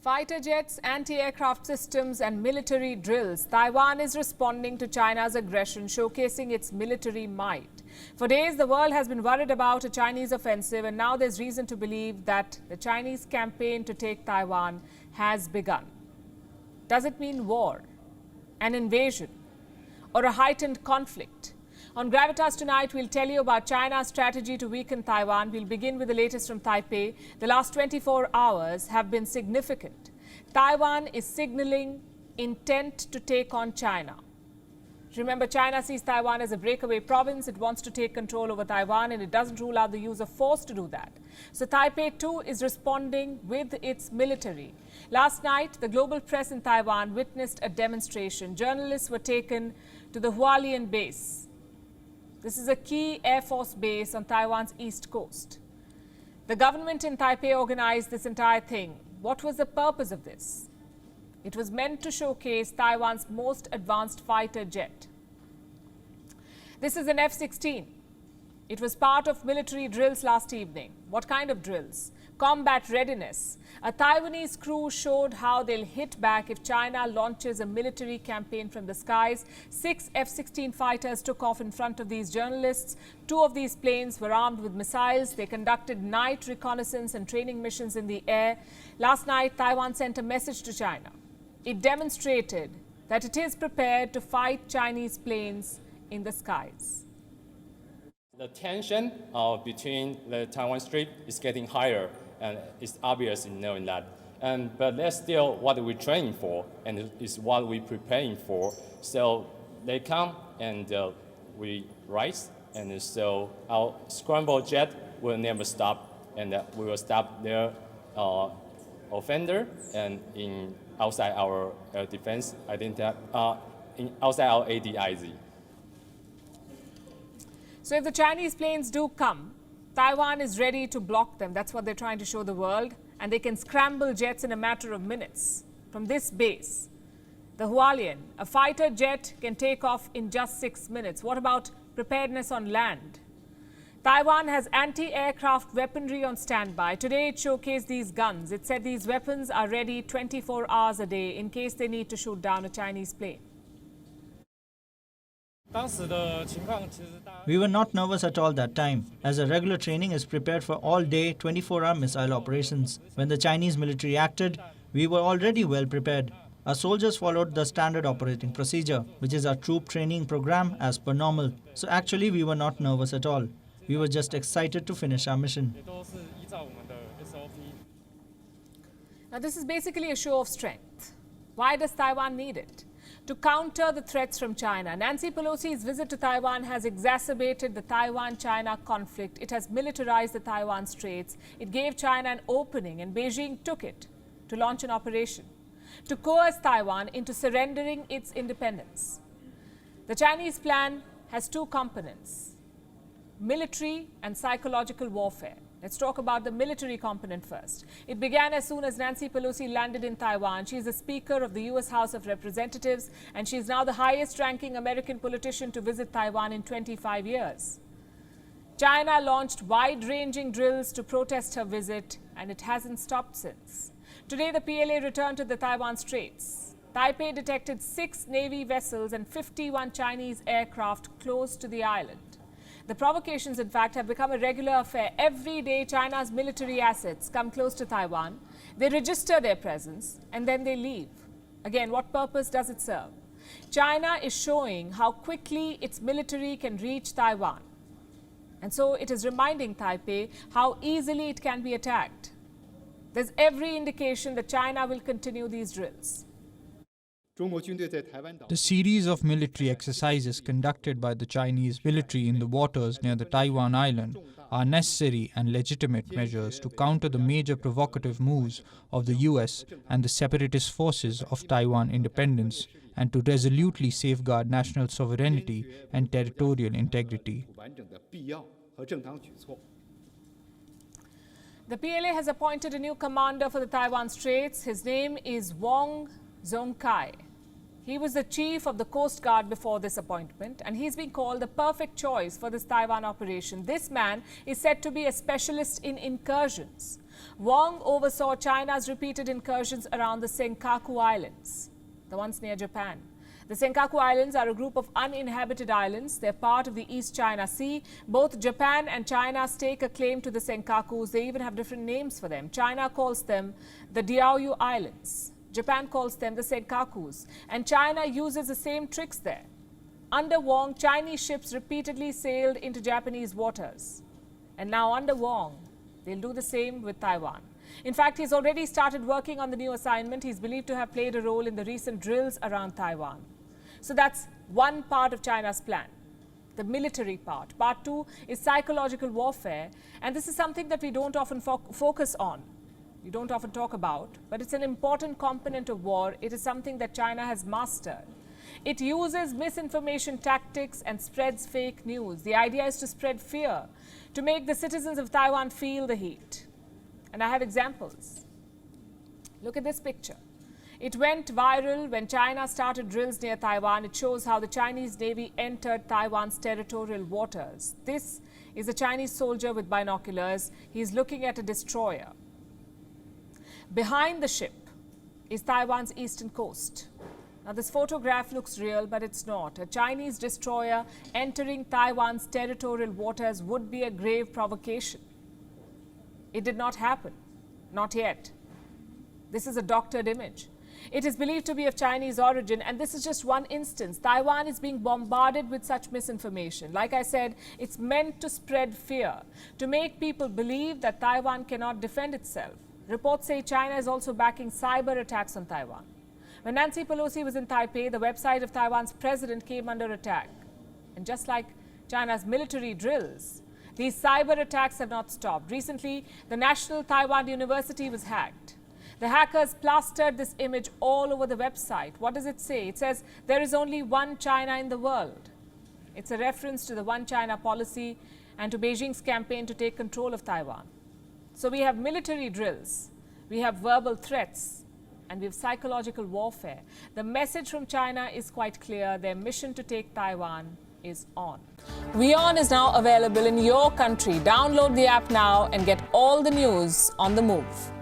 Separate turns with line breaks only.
Fighter jets, anti-aircraft systems and military drills. Taiwan is responding to China's aggression, showcasing its military might. For days, the world has been worried about a Chinese offensive, and now there's reason to believe that the Chinese campaign to take Taiwan has begun. Does it mean war, an invasion, or a heightened conflict? On Gravitas tonight, we'll tell you about China's strategy to weaken Taiwan. We'll begin with the latest from Taipei. The last 24 hours have been significant. Taiwan is signaling intent to take on China. Remember, China sees Taiwan as a breakaway province. It wants to take control over Taiwan, and it doesn't rule out the use of force to do that. So Taipei too is responding with its military. Last night, the global press in Taiwan witnessed a demonstration. Journalists were taken to the WION base. This is a key Air Force base on Taiwan's east coast. The government in Taipei organized this entire thing. What was the purpose of this? It was meant to showcase Taiwan's most advanced fighter jet. This is an F-16. It was part of military drills last evening. What kind of drills? Combat readiness. A Taiwanese crew showed how they'll hit back if China launches a military campaign from the skies. 6 F-16 fighters took off in front of these journalists. 2 of these planes were armed with missiles. They conducted night reconnaissance and training missions in the air. Last night, Taiwan sent a message to China. It demonstrated that it is prepared to fight Chinese planes in the skies.
The tension between the Taiwan Strait is getting higher, and it's obvious in knowing that. But that's still what we're training for, and it's what we're preparing for. So they come and we rise, and so our scramble jet will never stop, and we will stop their offender and outside our defense outside our ADIZ.
So if the Chinese planes do come, Taiwan is ready to block them. That's what they're trying to show the world. And they can scramble jets in a matter of minutes from this base. The Hualien, a fighter jet, can take off in just 6 minutes. What about preparedness on land? Taiwan has anti-aircraft weaponry on standby. Today it showcased these guns. It said these weapons are ready 24 hours a day in case they need to shoot down a Chinese plane.
We were not nervous at all that time, as a regular training is prepared for all-day 24-hour missile operations. When the Chinese military acted, we were already well prepared. Our soldiers followed the standard operating procedure, which is our troop training program as per normal. So actually we were not nervous at all. We were just excited to finish our mission.
Now this is basically a show of strength. Why does Taiwan need it? To counter the threats from China. Nancy Pelosi's visit to Taiwan has exacerbated the Taiwan-China conflict. It has militarized the Taiwan Straits. It gave China an opening, and Beijing took it to launch an operation to coerce Taiwan into surrendering its independence. The Chinese plan has 2 components: military and psychological warfare. Let's talk about the military component first. It began as soon as Nancy Pelosi landed in Taiwan. She's the Speaker of the U.S. House of Representatives, and she's now the highest-ranking American politician to visit Taiwan in 25 years. China launched wide-ranging drills to protest her visit, and it hasn't stopped since. Today, the PLA returned to the Taiwan Straits. Taipei detected 6 Navy vessels and 51 Chinese aircraft close to the island. The provocations, in fact, have become a regular affair. Every day, China's military assets come close to Taiwan. They register their presence, and then they leave. Again, what purpose does it serve? China is showing how quickly its military can reach Taiwan. And so it is reminding Taipei how easily it can be attacked. There's every indication that China will continue these drills.
The series of military exercises conducted by the Chinese military in the waters near the Taiwan island are necessary and legitimate measures to counter the major provocative moves of the US and the separatist forces of Taiwan independence, and to resolutely safeguard national sovereignty and territorial integrity.
The PLA has appointed a new commander for the Taiwan Straits. His name is Wong Zhongkai. He was the chief of the Coast Guard before this appointment, and he's been called the perfect choice for this Taiwan operation. This man is said to be a specialist in incursions. Wang oversaw China's repeated incursions around the Senkaku Islands, the ones near Japan. The Senkaku Islands are a group of uninhabited islands. They're part of the East China Sea. Both Japan and China stake a claim to the Senkakus. They even have different names for them. China calls them the Diaoyu Islands. Japan calls them the Senkakus. And China uses the same tricks there. Under Wang, Chinese ships repeatedly sailed into Japanese waters. And now under Wang, they'll do the same with Taiwan. In fact, he's already started working on the new assignment. He's believed to have played a role in the recent drills around Taiwan. So that's one part of China's plan, the military part. Part two is psychological warfare. And this is something that we don't often focus on. We don't often talk about, but it's an important component of war. It is something that China has mastered. It uses misinformation tactics and spreads fake news. The idea is to spread fear, to make the citizens of Taiwan feel the heat. And I have examples. Look at this picture. It went viral when China started drills near Taiwan. It shows how the Chinese Navy entered Taiwan's territorial waters. This is a Chinese soldier with binoculars. He's looking at a destroyer. Behind the ship is Taiwan's eastern coast. Now, this photograph looks real, but it's not. A Chinese destroyer entering Taiwan's territorial waters would be a grave provocation. It did not happen. Not yet. This is a doctored image. It is believed to be of Chinese origin, and this is just one instance. Taiwan is being bombarded with such misinformation. Like I said, it's meant to spread fear, to make people believe that Taiwan cannot defend itself. Reports say China is also backing cyber attacks on Taiwan. When Nancy Pelosi was in Taipei, the website of Taiwan's president came under attack. And just like China's military drills, these cyber attacks have not stopped. Recently, the National Taiwan University was hacked. The hackers plastered this image all over the website. What does it say? It says, there is only one China in the world. It's a reference to the One China policy and to Beijing's campaign to take control of Taiwan. So we have military drills, we have verbal threats, and we have psychological warfare. The message from China is quite clear. Their mission to take Taiwan is on. WION is now available in your country. Download the app now and get all the news on the move.